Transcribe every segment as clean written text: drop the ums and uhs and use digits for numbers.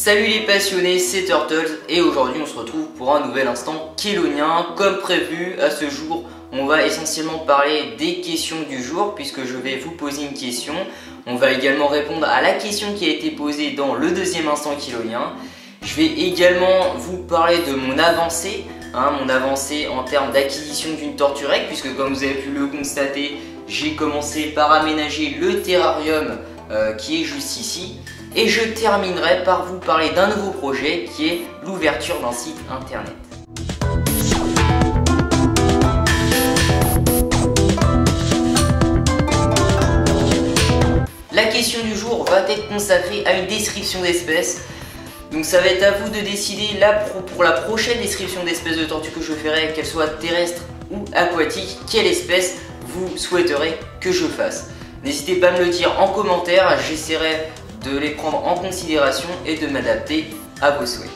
Salut les passionnés, c'est Turtles et aujourd'hui on se retrouve pour un nouvel instant Kélonien. Comme prévu, à ce jour, on va essentiellement parler des questions du jour puisque je vais vous poser une question. On va également répondre à la question qui a été posée dans le deuxième instant Kélonien. Je vais également vous parler de mon avancée en termes d'acquisition d'une tortue rec puisque comme vous avez pu le constater, j'ai commencé par aménager le terrarium qui est juste ici. Et je terminerai par vous parler d'un nouveau projet qui est l'ouverture d'un site internet. La question du jour va être consacrée à une description d'espèces. Donc ça va être à vous de décider pour la prochaine description d'espèces de tortues que je ferai, qu'elle soit terrestre ou aquatique, quelle espèce vous souhaiterez que je fasse. N'hésitez pas à me le dire en commentaire, j'essaierai de les prendre en considération et de m'adapter à vos souhaits.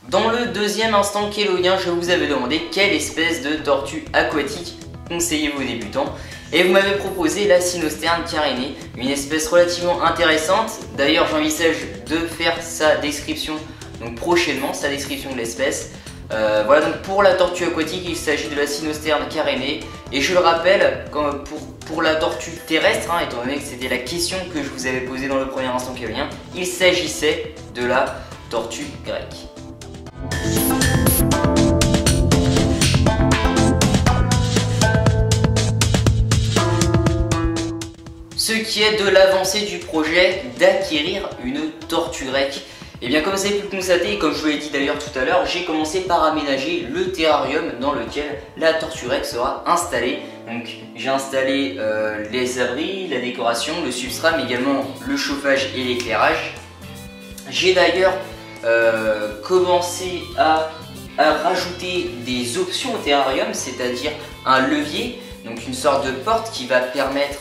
Dans le deuxième instant kélonien, je vous avais demandé quelle espèce de tortue aquatique conseillez-vous aux débutants et vous m'avez proposé la Cynosterne carénée, une espèce relativement intéressante. D'ailleurs, j'envisage de faire sa description donc prochainement, sa description de l'espèce. Voilà, donc pour la tortue aquatique, il s'agit de la Cynosterne carénée et je le rappelle, pour la tortue terrestre, étant donné que c'était la question que je vous avais posée dans le premier instant kélonien, il s'agissait de la tortue grecque. Ce qui est de l'avancée du projet d'acquérir une tortue grecque. Et bien comme vous avez pu le constater, et comme je vous l'ai dit d'ailleurs tout à l'heure, j'ai commencé par aménager le terrarium dans lequel la tortue grecque sera installée. Donc j'ai installé les abris, la décoration, le substrat, mais également le chauffage et l'éclairage. J'ai d'ailleurs commencé à rajouter des options au terrarium, c'est-à-dire un levier, donc une sorte de porte qui va permettre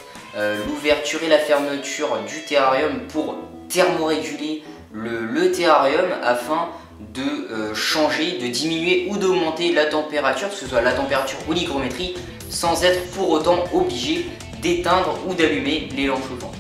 l'ouverture et la fermeture du terrarium pour thermoréguler le terrarium afin de changer, de diminuer ou d'augmenter la température, que ce soit la température ou l'hygrométrie, sans être pour autant obligé d'éteindre ou d'allumer les lampes chauffantes.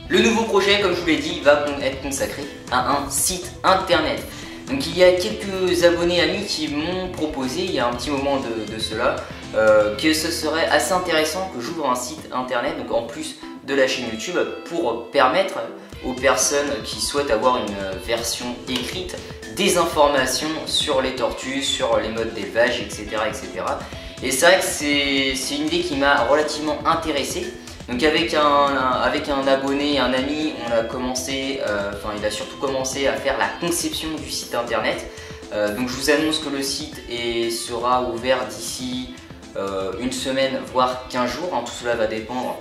Le nouveau projet, comme je vous l'ai dit, va être consacré à un site internet. Donc il y a quelques abonnés amis qui m'ont proposé, il y a un petit moment de cela, que ce serait assez intéressant que j'ouvre un site internet, donc en plus de la chaîne YouTube, pour permettre aux personnes qui souhaitent avoir une version écrite des informations sur les tortues, sur les modes d'élevage, etc., etc. Et c'est vrai que c'est une idée qui m'a relativement intéressé. Donc avec un abonné, un ami, on a commencé, il a surtout commencé à faire la conception du site internet. Donc je vous annonce que le site sera ouvert d'ici une semaine, voire 15 jours. Tout cela va dépendre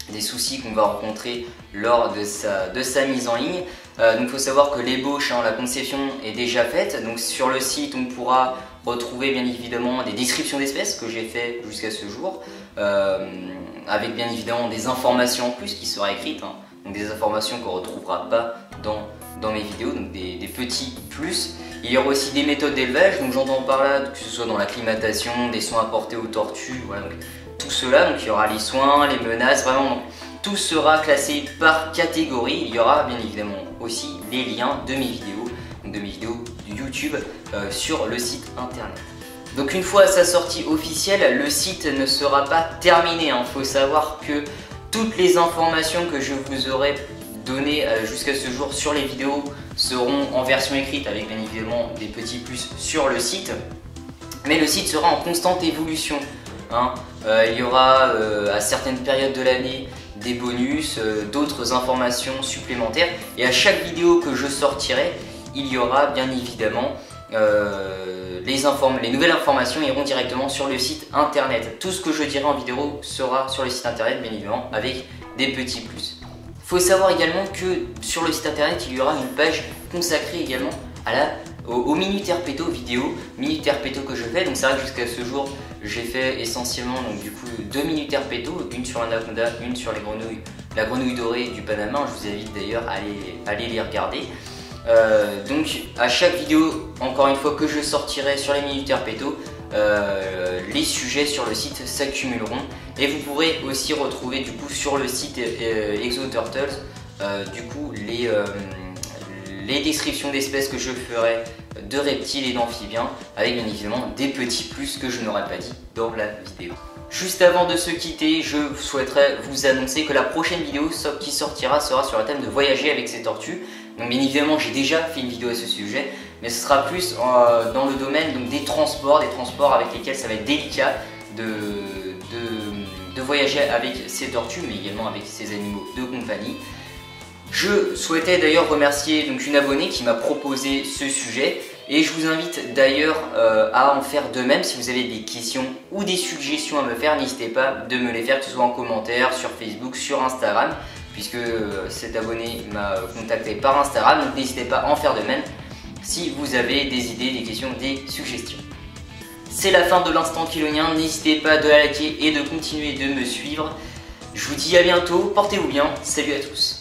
des soucis qu'on va rencontrer lors de sa mise en ligne. Donc il faut savoir que l'ébauche, la conception est déjà faite. Donc sur le site, on pourra retrouver bien évidemment des descriptions d'espèces que j'ai fait jusqu'à ce jour. Avec bien évidemment des informations en plus qui seront écrites, donc des informations qu'on ne retrouvera pas dans mes vidéos, donc des petits plus. Il y aura aussi des méthodes d'élevage, donc j'entends par là que ce soit dans l'acclimatation, des soins apportés aux tortues, voilà, donc tout cela, donc il y aura les soins, les menaces, vraiment, donc, tout sera classé par catégorie. Il y aura bien évidemment aussi les liens de mes vidéos, donc de mes vidéos YouTube sur le site internet. Donc une fois sa sortie officielle, le site ne sera pas terminé. Il faut savoir que toutes les informations que je vous aurai données jusqu'à ce jour sur les vidéos seront en version écrite avec bien évidemment des petits plus sur le site. Mais le site sera en constante évolution. Il y aura à certaines périodes de l'année des bonus, d'autres informations supplémentaires. Et à chaque vidéo que je sortirai, il y aura bien évidemment les nouvelles informations iront directement sur le site internet. Tout ce que je dirai en vidéo sera sur le site internet, bien évidemment, avec des petits plus. Il faut savoir également que sur le site internet, il y aura une page consacrée également au Minute Herpeto vidéo, Minute Herpeto que je fais. Donc c'est vrai que jusqu'à ce jour, j'ai fait essentiellement donc, du coup 2 Minute Herpeto, une sur l'anaconda, une sur la grenouille dorée du Panama. Je vous invite d'ailleurs à aller les regarder. Donc à chaque vidéo, encore une fois, que je sortirai sur les Minutes Herpeto, les sujets sur le site s'accumuleront et vous pourrez aussi retrouver du coup sur le site ExoTurtles du coup les descriptions d'espèces que je ferai de reptiles et d'amphibiens avec bien évidemment des petits plus que je n'aurais pas dit dans la vidéo. Juste avant de se quitter, je souhaiterais vous annoncer que la prochaine vidéo qui sortira sera sur le thème de voyager avec ces tortues. Donc bien évidemment j'ai déjà fait une vidéo à ce sujet, mais ce sera plus dans le domaine donc, des transports avec lesquels ça va être délicat de voyager avec ces tortues, mais également avec ces animaux de compagnie. Je souhaitais d'ailleurs remercier donc, une abonnée qui m'a proposé ce sujet et je vous invite d'ailleurs à en faire de même. Si vous avez des questions ou des suggestions à me faire, n'hésitez pas de me les faire, que ce soit en commentaire, sur Facebook, sur Instagram, puisque cet abonné m'a contacté par Instagram, donc n'hésitez pas à en faire de même si vous avez des idées, des questions, des suggestions. C'est la fin de l'instant Quilonien, n'hésitez pas de liker et de continuer de me suivre. Je vous dis à bientôt, portez-vous bien, salut à tous.